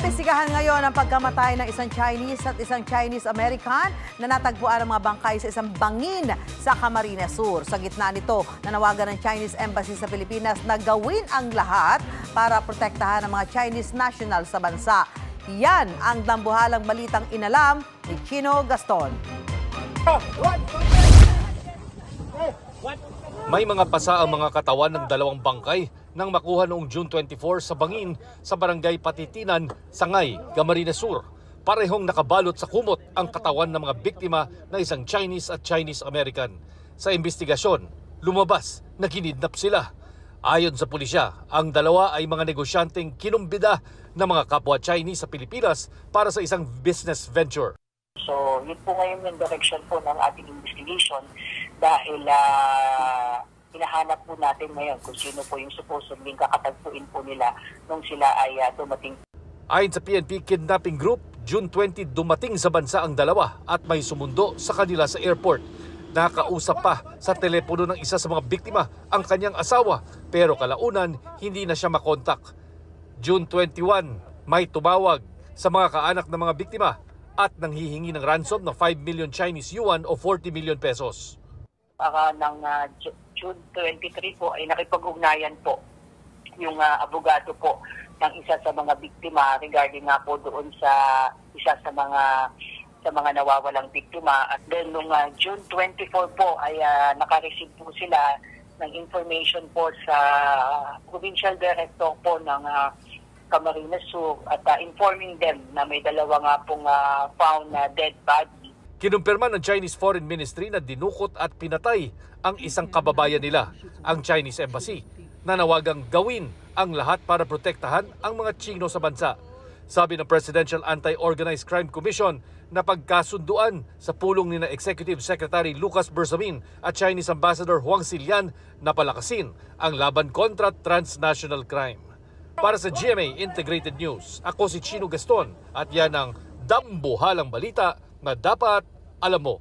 Iniimbestigahan ngayon ang pagkamatay ng isang Chinese at isang Chinese-American na natagpuan ang mga bangkay sa isang bangin sa Camarines Sur. Sa gitna nito, nanawagan ng Chinese Embassy sa Pilipinas na gawin ang lahat para protektahan ang mga Chinese national sa bansa. Yan ang dambuhalang balitang inalam ni Chino Gaston. May mga pasa ang mga katawan ng dalawang bangkay nang makuha noong June 24 sa bangin sa barangay Patitinan, Sangay, Camarines Sur. Parehong nakabalot sa kumot ang katawan ng mga biktima na isang Chinese at Chinese-American. Sa investigasyon, lumabas na kinidnap sila. Ayon sa pulisya, ang dalawa ay mga negosyanteng kinumbida ng mga kapwa Chinese sa Pilipinas para sa isang business venture. So, yun po ngayon yung direction po ng ating investigation dahil hinahanap po natin ngayon kung sino po yung supposedly kakatagpuin po nila nung sila ay dumating. Ayon sa PNP Kidnapping Group, June 20 dumating sa bansa ang dalawa at may sumundo sa kanila sa airport. Nakausap pa sa telepono ng isa sa mga biktima ang kanyang asawa pero kalaunan hindi na siya makontak. June 21, may tumawag sa mga kaanak ng mga biktima at nanghihingi ng ransom na 5 million Chinese yuan o 40 million pesos. Ng June 23 po ay nakipag-ugnayan po yung abogado po ng isa sa mga biktima regarding nga po doon sa isa sa mga nawawalang biktima. At then nung June 24 po ay naka-receive po sila ng information po sa provincial director po ng Camarines Sur at informing them na may dalawa nga pong found na dead body. Kinumpirma ng Chinese Foreign Ministry na dinukot at pinatay ang isang kababayan nila, ang Chinese Embassy, na nawagang gawin ang lahat para protektahan ang mga Chino sa bansa. Sabi ng Presidential Anti-Organized Crime Commission na pagkasunduan sa pulong ni na Executive Secretary Lucas Bersamin at Chinese Ambassador Huang Xilian na palakasin ang laban kontra transnational crime. Para sa GMA Integrated News, ako si Chino Gaston at yan ang dambuhalang balita na dapat alam mo.